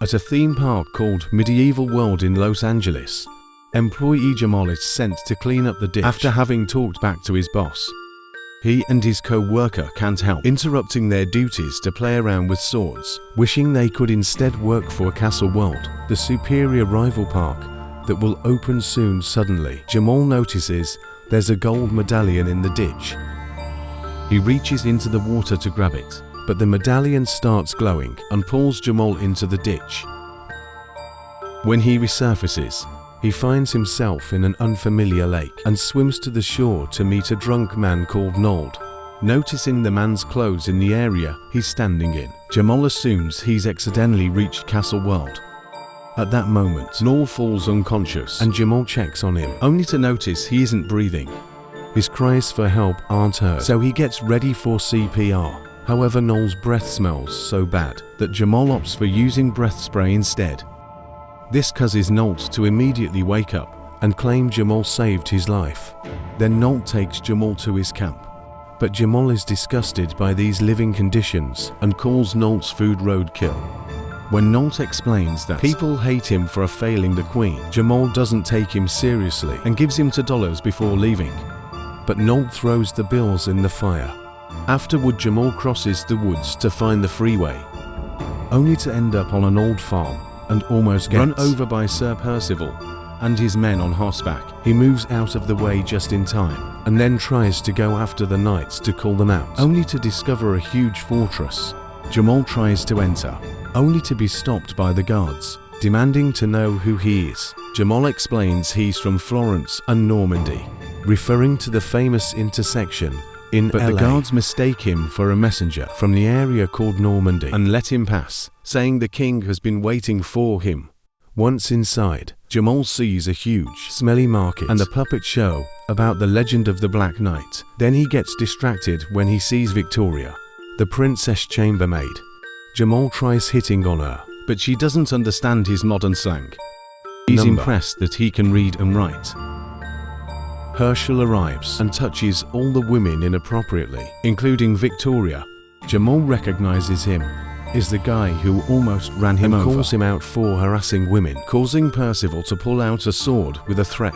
At a theme park called Medieval World in Los Angeles, employee Jamal is sent to clean up the ditch after having talked back to his boss. He and his co-worker can't help interrupting their duties to play around with swords, wishing they could instead work for Castle World, the superior rival park that will open soon. Suddenly, Jamal notices there's a gold medallion in the ditch. He reaches into the water to grab it, but the medallion starts glowing and pulls Jamal into the ditch. When he resurfaces, he finds himself in an unfamiliar lake and swims to the shore to meet a drunk man called Nold. Noticing the man's clothes in the area he's standing in, Jamal assumes he's accidentally reached Castle World. At that moment, Nold falls unconscious and Jamal checks on him, only to notice he isn't breathing. His cries for help aren't heard, so he gets ready for CPR. However, Nold's breath smells so bad that Jamal opts for using breath spray instead. This causes Nold to immediately wake up and claim Jamal saved his life. Then Nold takes Jamal to his camp. But Jamal is disgusted by these living conditions and calls Nold's food roadkill. When Nold explains that people hate him for failing the queen, Jamal doesn't take him seriously and gives him $2 before leaving. But Nold throws the bills in the fire. Afterward, Jamal crosses the woods to find the freeway, only to end up on an old farm and almost gets run over by Sir Percival and his men on horseback. He moves out of the way just in time and then tries to go after the knights to call them out, only to discover a huge fortress. Jamal tries to enter, only to be stopped by the guards, demanding to know who he is. Jamal explains he's from Florence and Normandy, referring to the famous intersection but the guards mistake him for a messenger from the area called Normandy and let him pass, saying the king has been waiting for him. Once inside, Jamal sees a huge, smelly market and a puppet show about the legend of the Black Knight. Then he gets distracted when he sees Victoria, the princess chambermaid. Jamal tries hitting on her, but she doesn't understand his modern slang. He's impressed that he can read and write. Herschel arrives and touches all the women inappropriately, including Victoria. Jamal recognizes him as the guy who almost ran him over and calls him out for harassing women, causing Percival to pull out a sword with a threat.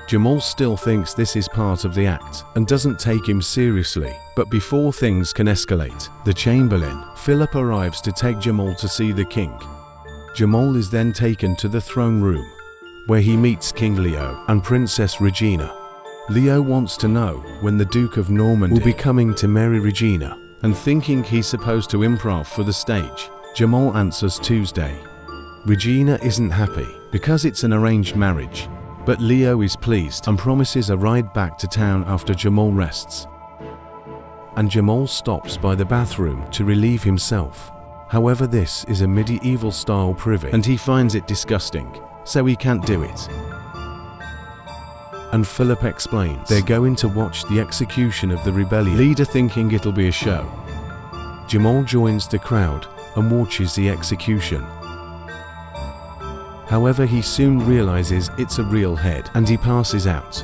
Jamal still thinks this is part of the act and doesn't take him seriously, but before things can escalate, the Chamberlain, Philip, arrives to take Jamal to see the king. Jamal is then taken to the throne room, where he meets King Leo and Princess Regina. Leo wants to know when the Duke of Normandy will be coming to marry Regina, and thinking he's supposed to improv for the stage, Jamal answers Tuesday. Regina isn't happy because it's an arranged marriage, but Leo is pleased and promises a ride back to town after Jamal rests. And Jamal stops by the bathroom to relieve himself. However, this is a medieval-style privet and he finds it disgusting, so he can't do it. And Philip explains they're going to watch the execution of the rebellion leader, thinking it'll be a show. Jamal joins the crowd and watches the execution. However, he soon realizes it's a real head and he passes out.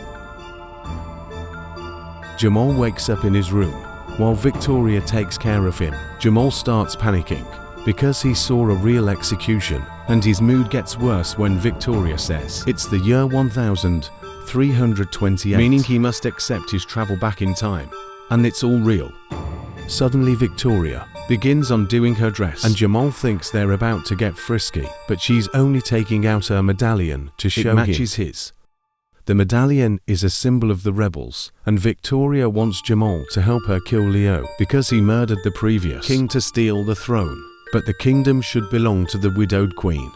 Jamal wakes up in his room while Victoria takes care of him. Jamal starts panicking because he saw a real execution, and his mood gets worse when Victoria says it's the year 1328, meaning he must accept his travel back in time, and it's all real. Suddenly Victoria begins undoing her dress and Jamal thinks they're about to get frisky, but she's only taking out her medallion to show it matches his. The medallion is a symbol of the rebels, and Victoria wants Jamal to help her kill Leo because he murdered the previous king to steal the throne, but the kingdom should belong to the widowed queen.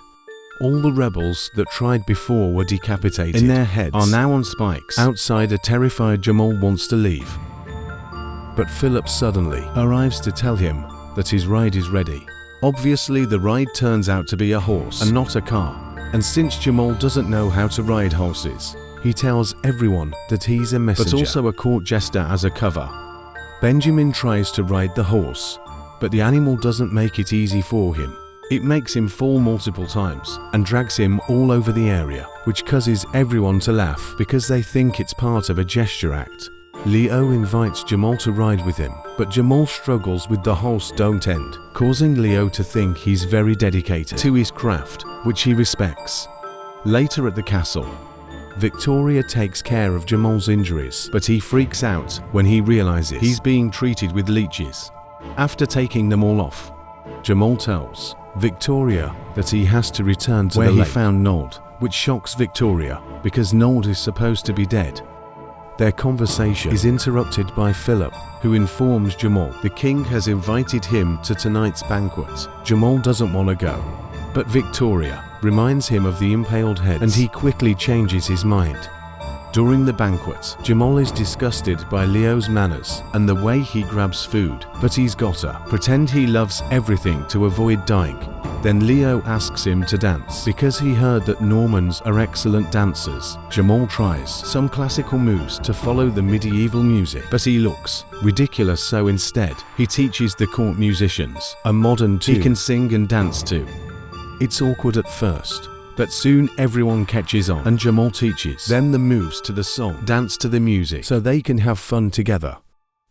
All the rebels that tried before were decapitated, and their heads are now on spikes. Outside, a terrified Jamal wants to leave, but Philip suddenly arrives to tell him that his ride is ready. Obviously, the ride turns out to be a horse and not a car, and since Jamal doesn't know how to ride horses, he tells everyone that he's a messenger, but also a court jester as a cover. Benjamin tries to ride the horse, but the animal doesn't make it easy for him. It makes him fall multiple times and drags him all over the area, which causes everyone to laugh because they think it's part of a gesture act. Leo invites Jamal to ride with him, but Jamal struggles with the whole don't end, causing Leo to think he's very dedicated to his craft, which he respects. Later at the castle, Victoria takes care of Jamal's injuries, but he freaks out when he realizes he's being treated with leeches. After taking them all off, Jamal tells Victoria that he has to return to where he found Nold, which shocks Victoria because Nold is supposed to be dead. Their conversation is interrupted by Philip, who informs Jamal the king has invited him to tonight's banquet. Jamal doesn't want to go, but Victoria reminds him of the impaled heads, and he quickly changes his mind. During the banquet, Jamal is disgusted by Leo's manners and the way he grabs food, but he's gotta pretend he loves everything to avoid dying. Then Leo asks him to dance because he heard that Normans are excellent dancers. Jamal tries some classical moves to follow the medieval music, but he looks ridiculous, so instead, he teaches the court musicians a modern tune he can sing and dance to. It's awkward at first, but soon everyone catches on, and Jamal teaches them the moves to the song, dance to the music, so they can have fun together.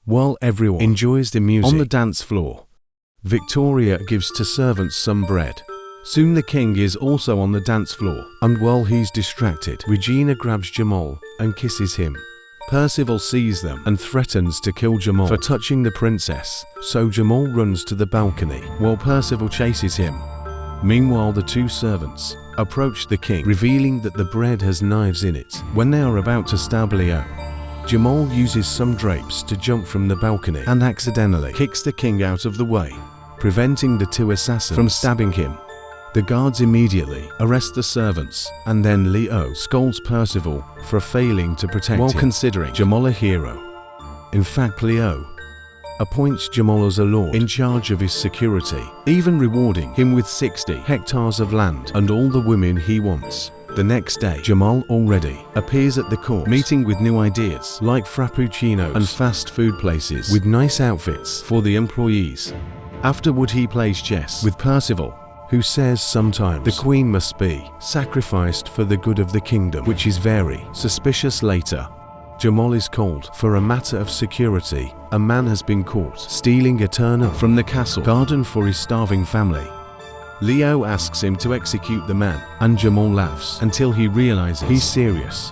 While everyone enjoys the music on the dance floor, Victoria gives to servants some bread. Soon the king is also on the dance floor, and while he's distracted, Regina grabs Jamal and kisses him. Percival sees them and threatens to kill Jamal for touching the princess, so Jamal runs to the balcony while Percival chases him. Meanwhile, the two servants approach the king, revealing that the bread has knives in it. When they are about to stab Leo, Jamal uses some drapes to jump from the balcony and accidentally kicks the king out of the way, preventing the two assassins from stabbing him. The guards immediately arrest the servants, and then Leo scolds Percival for failing to protect him while considering Jamal a hero. In fact, Leo appoints Jamal as a lord in charge of his security, even rewarding him with 60 hectares of land and all the women he wants. The next day, Jamal already appears at the court, meeting with new ideas like frappuccinos and fast food places with nice outfits for the employees. Afterward, he plays chess with Percival, who says sometimes the queen must be sacrificed for the good of the kingdom, which is very suspicious. Later, Jamal is called for a matter of security. A man has been caught stealing a turnip from the castle garden for his starving family. Leo asks him to execute the man, and Jamal laughs until he realizes he's serious.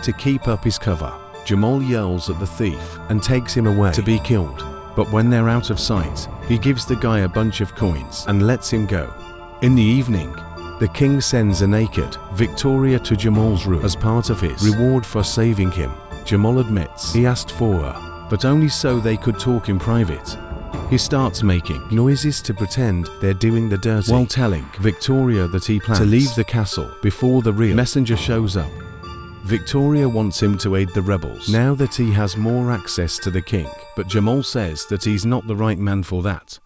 To keep up his cover, Jamal yells at the thief and takes him away to be killed. But when they're out of sight, he gives the guy a bunch of coins and lets him go. In the evening, the king sends a naked Victoria to Jamal's room as part of his reward for saving him. Jamal admits he asked for her, but only so they could talk in private. He starts making noises to pretend they're doing the dirty, while telling Victoria that he plans to leave the castle before the real messenger shows up. Victoria wants him to aid the rebels now that he has more access to the king, but Jamal says that he's not the right man for that.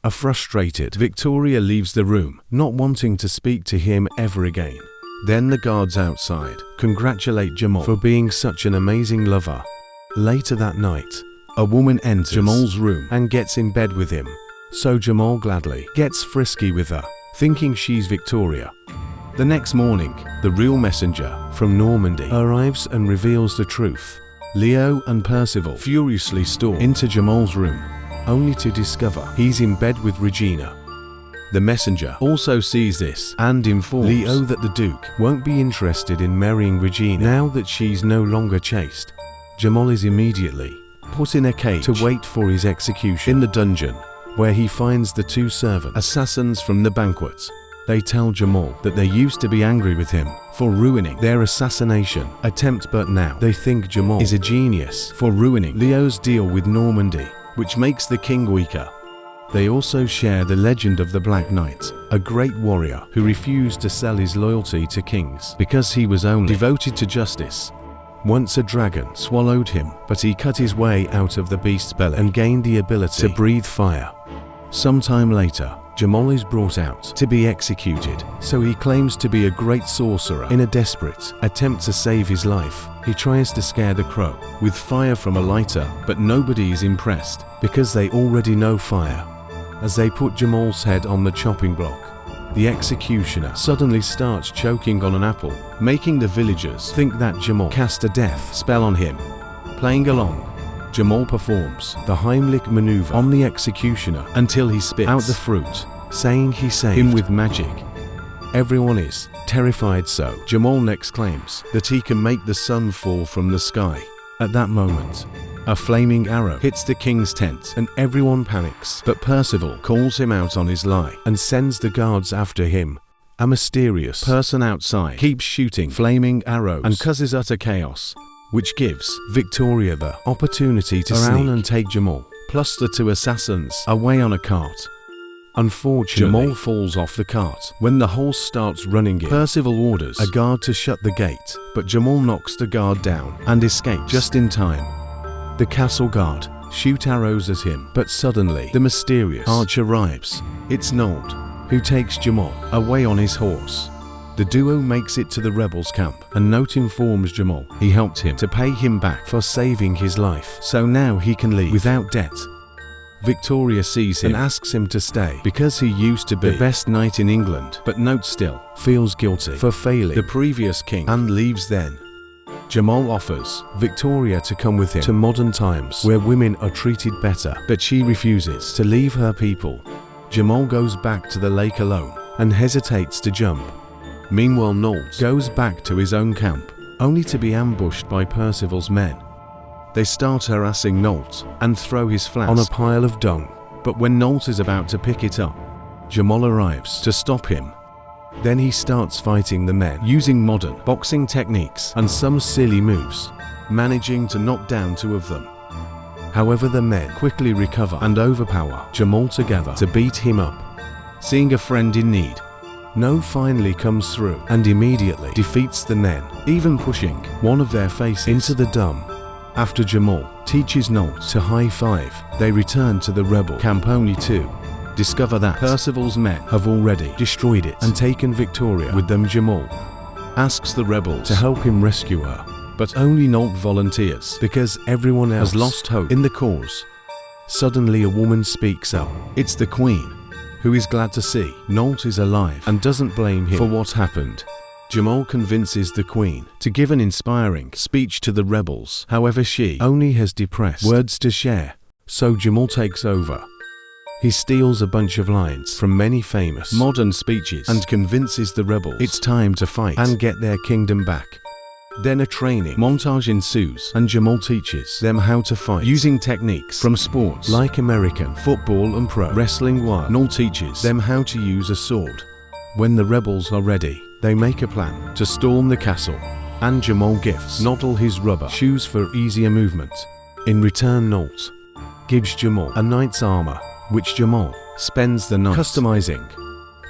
A frustrated Victoria leaves the room, not wanting to speak to him ever again. Then the guards outside congratulate Jamal for being such an amazing lover. Later that night, a woman enters Jamal's room and gets in bed with him, so Jamal gladly gets frisky with her, thinking she's Victoria. The next morning, the real messenger from Normandy arrives and reveals the truth. Leo and Percival furiously storm into Jamal's room, only to discover he's in bed with Regina. The messenger also sees this and informs Leo that the Duke won't be interested in marrying Regina now that she's no longer chaste. Jamal is immediately put in a cage to wait for his execution in the dungeon, where he finds the two servant assassins from the banquet. They tell Jamal that they used to be angry with him for ruining their assassination attempt, but now they think Jamal is a genius for ruining Leo's deal with Normandy, which makes the king weaker. They also share the legend of the Black Knight, a great warrior who refused to sell his loyalty to kings because he was only devoted to justice. Once a dragon swallowed him, but he cut his way out of the beast's belly and gained the ability to breathe fire. Sometime later, Jamal is brought out to be executed, so he claims to be a great sorcerer. In a desperate attempt to save his life, he tries to scare the crow with fire from a lighter, but nobody is impressed because they already know fire. As they put Jamal's head on the chopping block, the executioner suddenly starts choking on an apple, making the villagers think that Jamal cast a death spell on him. Playing along, Jamal performs the Heimlich maneuver on the executioner until he spits out the fruit, saying he saved him with magic. Everyone is terrified, so Jamal next claims that he can make the sun fall from the sky. At that moment, a flaming arrow hits the king's tent and everyone panics, but Percival calls him out on his lie and sends the guards after him. A mysterious person outside keeps shooting flaming arrows and causes utter chaos, which gives Victoria the opportunity to sneak and take Jamal, plus the two assassins, away on a cart. Unfortunately, Jamal falls off the cart when the horse starts running in. Percival orders a guard to shut the gate, but Jamal knocks the guard down and escapes just in time. The castle guard shoot arrows at him, but suddenly the mysterious archer arrives. It's Nold, who takes Jamal away on his horse. The duo makes it to the rebels' camp, and Nold informs Jamal he helped him to pay him back for saving his life, so now he can leave without debt. Victoria sees him and asks him to stay because he used to be the best knight in England, but Nold still feels guilty for failing the previous king and leaves then. Jamal offers Victoria to come with him to modern times where women are treated better, but she refuses to leave her people. Jamal goes back to the lake alone and hesitates to jump. Meanwhile, Nold goes back to his own camp, only to be ambushed by Percival's men. They start harassing Nold and throw his flask on a pile of dung, but when Nold is about to pick it up, Jamal arrives to stop him. Then he starts fighting the men using modern boxing techniques and some silly moves, managing to knock down two of them. However, the men quickly recover and overpower Jamal together to beat him up. Seeing a friend in need, Nold finally comes through and immediately defeats the men, even pushing one of their faces into the dome. After Jamal teaches Nold to high-five, they return to the rebel camp only to discover that Percival's men have already destroyed it and taken Victoria with them. Jamal asks the rebels to help him rescue her, but only Nold volunteers because everyone else has lost hope in the cause. Suddenly a woman speaks up. It's the Queen, who is glad to see Nold is alive and doesn't blame him for what happened. Jamal convinces the Queen to give an inspiring speech to the rebels. However, she only has depressed words to share, so Jamal takes over. He steals a bunch of lines from many famous modern speeches and convinces the rebels it's time to fight and get their kingdom back. Then a training montage ensues and Jamal teaches them how to fight using techniques from sports like American football and pro wrestling, while Nold teaches them how to use a sword. When the rebels are ready, they make a plan to storm the castle, and Jamal gifts Nold his rubber shoes for easier movement. In return, Nold gives Jamal a knight's armor, which Jamal spends the night customizing.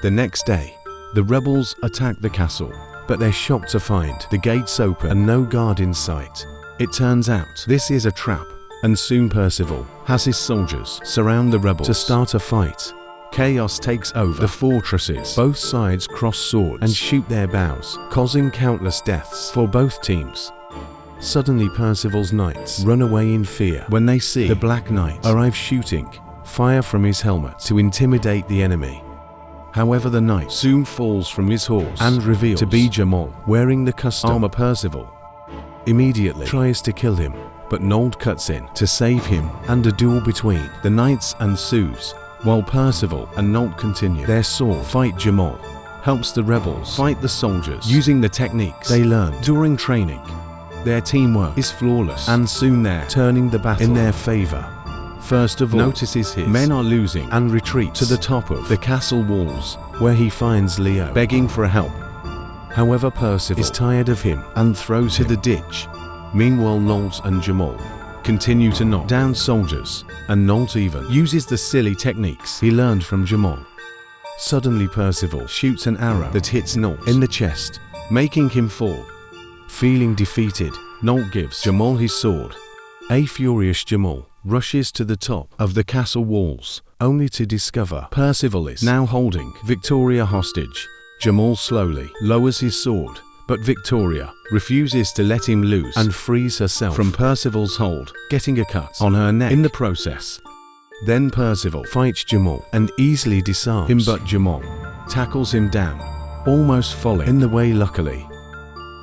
The next day, the rebels attack the castle, but they're shocked to find the gates open and no guard in sight. It turns out this is a trap, and soon Percival has his soldiers surround the rebels to start a fight. Chaos takes over the fortresses. Both sides cross swords and shoot their bows, causing countless deaths for both teams. Suddenly Percival's knights run away in fear when they see the Black Knight arrive, shooting fire from his helmet to intimidate the enemy. However, the knight soon falls from his horse and reveals to be Jamal, wearing the custom armor. Percival immediately tries to kill him, but Nold cuts in to save him, and a duel between the knights ensues. While Percival and Nold continue their sword fight, Jamal helps the rebels fight the soldiers using the techniques they learned during training. Their teamwork is flawless, and soon they're turning the battle in their favor. First of all, notices his men are losing and retreats to the top of the castle walls, where he finds Leo begging for help. However, Percival is tired of him and throws him to the ditch. Meanwhile, Nold and Jamal continue to knock down soldiers, and Nold even uses the silly techniques he learned from Jamal. Suddenly Percival shoots an arrow that hits Nold in the chest, making him fall. Feeling defeated, Nold gives Jamal his sword. A furious Jamal rushes to the top of the castle walls, only to discover Percival is now holding Victoria hostage. Jamal slowly lowers his sword, but Victoria refuses to let him loose and frees herself from Percival's hold, getting a cut on her neck in the process. Then Percival fights Jamal and easily disarms him, but Jamal tackles him down, almost falling in the way. Luckily,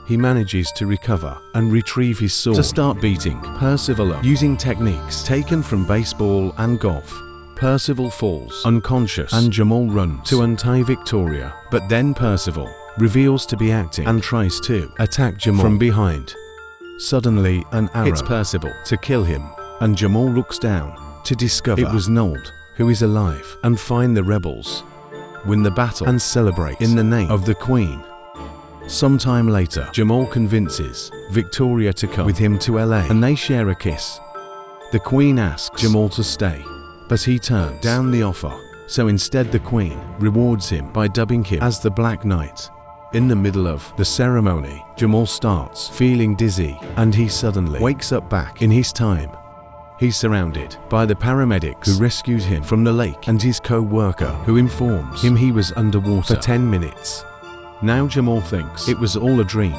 he manages to recover and retrieve his sword to start beating Percival up using techniques taken from baseball and golf. Percival falls unconscious and Jamal runs to untie Victoria, but then Percival reveals to be acting and tries to attack Jamal from behind. Suddenly, an arrow hits Percival to kill him, and Jamal looks down to discover it was Nold, who is alive, and find the rebels, win the battle, and celebrate in the name of the Queen. Sometime later, Jamal convinces Victoria to come with him to LA, and they share a kiss. The Queen asks Jamal to stay, but he turns down the offer, so instead the Queen rewards him by dubbing him as the Black Knight. In the middle of the ceremony, Jamal starts feeling dizzy, and he suddenly wakes up back in his time. He's surrounded by the paramedics who rescued him from the lake and his co-worker who informs him he was underwater for 10 minutes. Now Jamal thinks it was all a dream.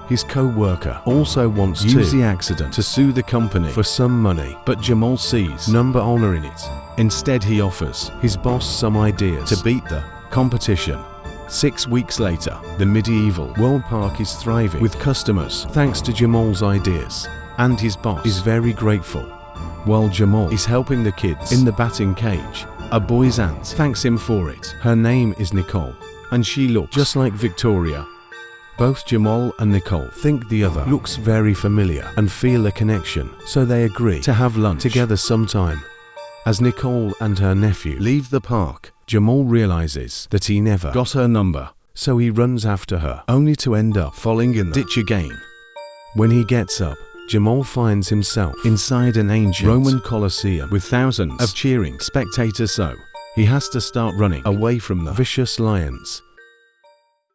His co-worker also wants to use the accident to sue the company for some money, but Jamal sees no honor in it. Instead, he offers his boss some ideas to beat the competition. 6 weeks later, the medieval world park is thriving with customers thanks to Jamal's ideas, and his boss is very grateful. While Jamal is helping the kids in the batting cage, a boy's aunt thanks him for it. Her name is Nicole, and she looks just like Victoria. Both Jamal and Nicole think the other looks very familiar and feel a connection, so they agree to have lunch together sometime. As Nicole and her nephew leave the park, Jamal realizes that he never got her number, so he runs after her, only to end up falling in the ditch again. When he gets up, Jamal finds himself inside an ancient Roman Colosseum with thousands of cheering spectators, so he has to start running away from the vicious lions.